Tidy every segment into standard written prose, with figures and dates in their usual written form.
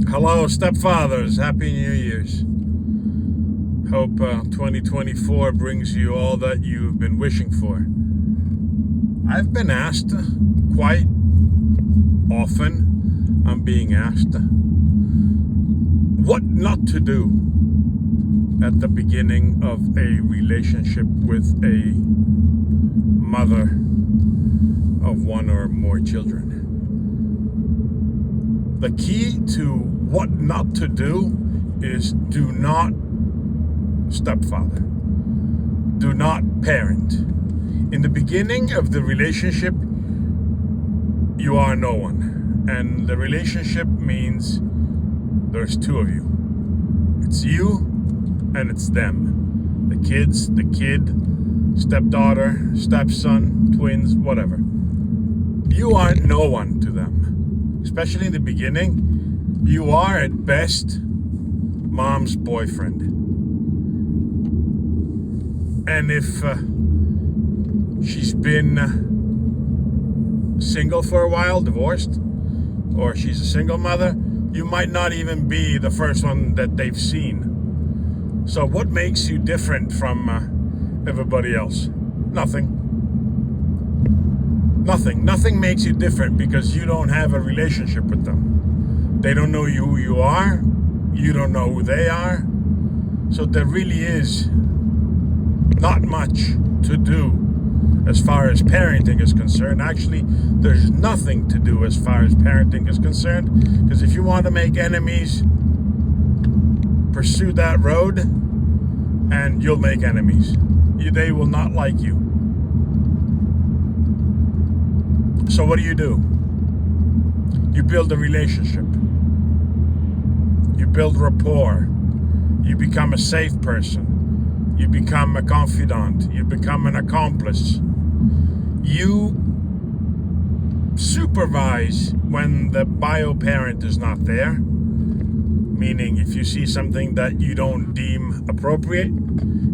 Hello, stepfathers. Happy New Year's. Hope 2024 brings you all that you've been wishing for. I've been asked quite often, I'm being asked, what not to do at the beginning of a relationship with a mother of one or more children. The key to what not to do is do not stepfather. Do not parent. In the beginning of the relationship, you are no one. And the relationship means there's two of you. It's you and it's them. The kids, the kid, stepdaughter, stepson, twins, whatever. You aren't no one to them. Especially in the beginning, you are at best mom's boyfriend. And if she's been single for a while, divorced, or she's a single mother, you might not even be the first one that they've seen. So what makes you different from everybody else? Nothing. Nothing makes you different because you don't have a relationship with them. They don't know you who you are. You don't know who they are. So there really is not much to do as far as parenting is concerned. Actually, there's nothing to do as far as parenting is concerned. Because if you want to make enemies, pursue that road and you'll make enemies. They will not like you. So what do? You build a relationship. You build rapport. You become a safe person. You become a confidant. You become an accomplice. You supervise when the bio parent is not there. Meaning if you see something that you don't deem appropriate,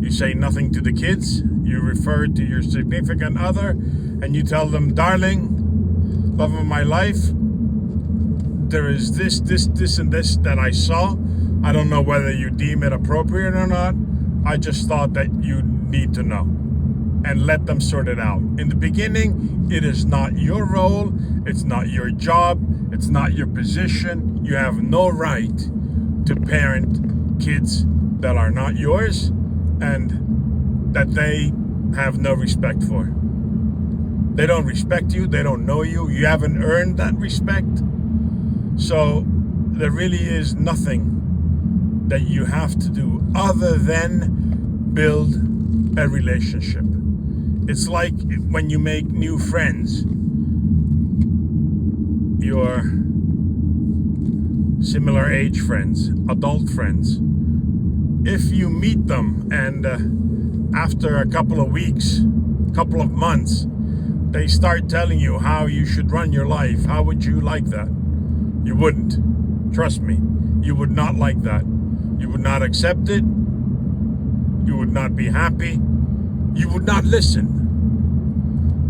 you say nothing to the kids. You refer to your significant other and you tell them, darling, love of my life, there is this, and this that I saw. I don't know whether you deem it appropriate or not. I just thought that you need to know. And let them sort it out. In the beginning, it is not your role. It's not your job. It's not your position. You have no right to parent kids that are not yours and that they have no respect for. They don't respect you. They don't know you. You haven't earned that respect. So there really is nothing that you have to do other than build a relationship. It's like when you make new friends, your similar age friends, adult friends. If you meet them and after a couple of weeks, couple of months, they start telling you how you should run your life, how would you like that? You wouldn't. Trust me. You would not like that. You would not accept it. You would not be happy. You would not listen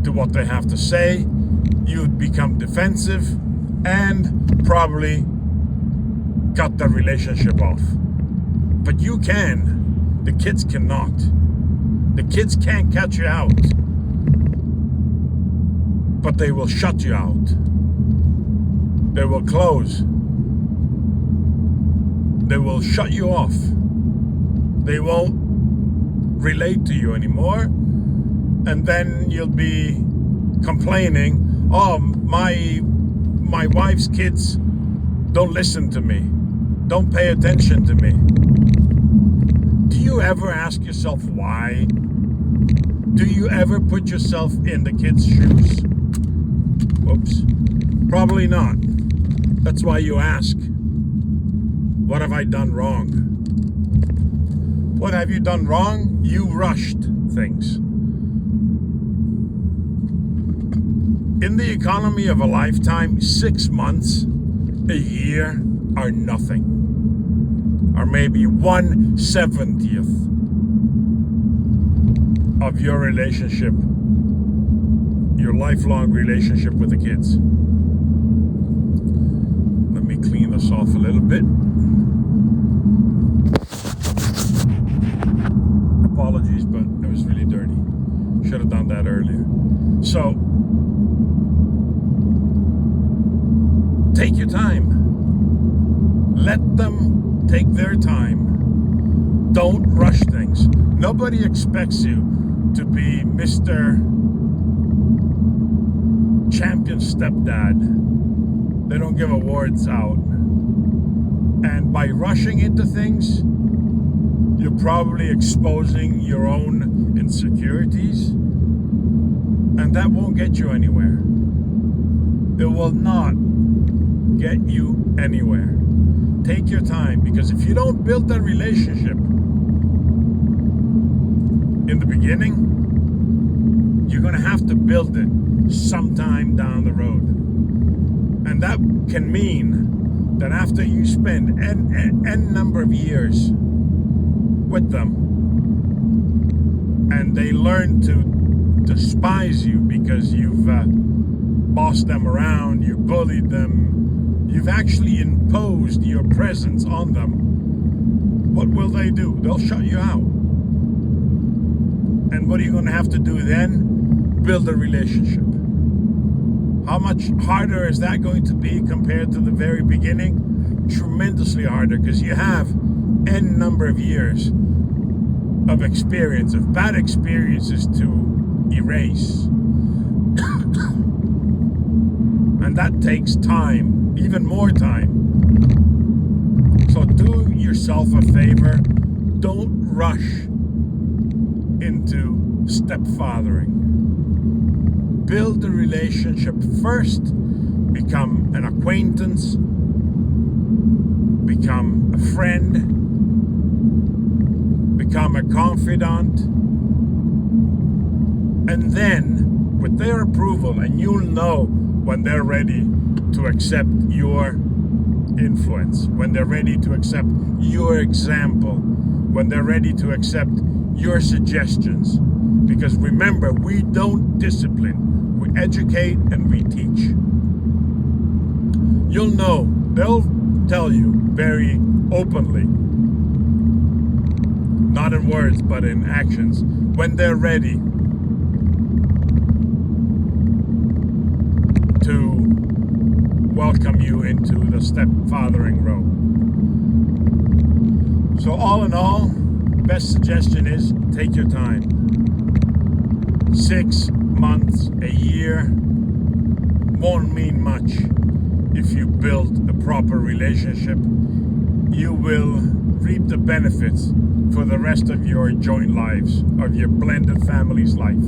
to what they have to say. You would become defensive and probably cut the relationship off. But you can. The kids cannot. The kids can't cut you out. But they will shut you out. They will close. They will shut you off. They won't relate to you anymore. And then you'll be complaining, oh, my wife's kids don't listen to me. Don't pay attention to me. Do you ever ask yourself why? Do you ever put yourself in the kids' shoes? Whoops. Probably not. That's why you ask, what have I done wrong? What have you done wrong? You rushed things. In the economy of a lifetime, 6 months, a year are nothing. Or maybe 1/70th of your relationship, your lifelong relationship with the kids. Let me clean this off a little bit. bit. Apologies, but it was really dirty. Should have done that earlier. So, take your time. Let them take their time. Don't rush things. Nobody expects you to be Mr. Champion Stepdad. They don't give awards out. And by rushing into things, you're probably exposing your own insecurities. And that won't get you anywhere. It will not get you anywhere. Take your time, because if you don't build that relationship in the beginning, you're going to have to build it sometime down the road. And that can mean that after you spend n number of years with them and they learn to despise you because you've bossed them around, you bullied them, you've actually imposed your presence on them, what will they do? They'll shut you out. And what are you going to have to do then? Build a relationship. How much harder is that going to be compared to the very beginning? Tremendously harder, because you have n number of years of experience, of bad experiences to erase. And that takes time, even more time. So do yourself a favor. Don't rush into stepfathering. Build a relationship first. Become an acquaintance. Become a friend. Become a confidant. And then, with their approval, and you'll know when they're ready to accept your influence, when they're ready to accept your example, when they're ready to accept your suggestions. Because remember, we don't discipline, we educate and we teach. You'll know, they'll tell you very openly, not in words but in actions, when they're ready to welcome you into the stepfathering role. So all in all, best suggestion is take your time. 6 months, a year won't mean much if you build a proper relationship. You will reap the benefits for the rest of your joint lives, of your blended family's life.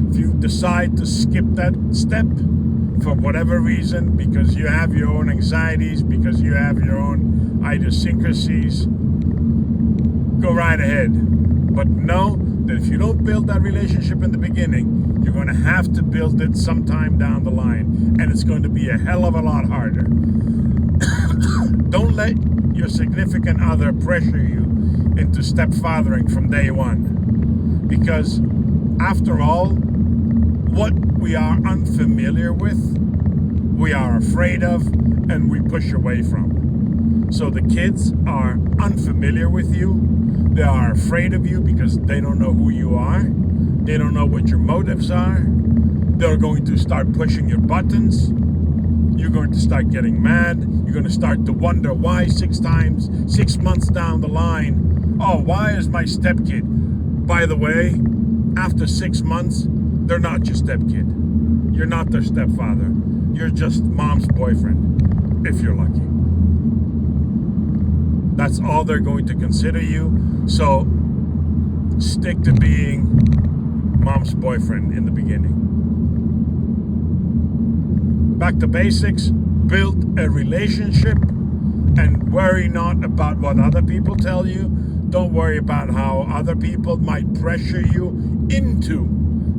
If you decide to skip that step for whatever reason, because you have your own anxieties, because you have your own idiosyncrasies, go right ahead. But know that if you don't build that relationship in the beginning, you're going to have to build it sometime down the line, and it's going to be a hell of a lot harder. Don't let your significant other pressure you into stepfathering from day one, because after all, what we are unfamiliar with, we are afraid of, and we push away from. So the kids are unfamiliar with you. They are afraid of you because they don't know who you are. They don't know what your motives are. They're going to start pushing your buttons. You're going to start getting mad. You're going to start to wonder why 6 months down the line, oh, why is my stepkid? By the way, after 6 months, they're not your stepkid. You're not their stepfather. You're just mom's boyfriend, if you're lucky. That's all they're going to consider you. So stick to being mom's boyfriend in the beginning. Back to basics. Build a relationship and worry not about what other people tell you. Don't worry about how other people might pressure you into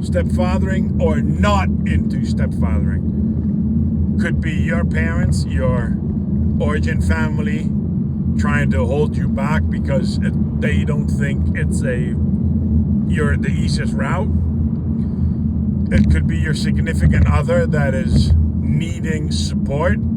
stepfathering or not into stepfathering. Could be your parents, your origin family, trying to hold you back because they don't think you're the easiest route. It could be your significant other that is needing support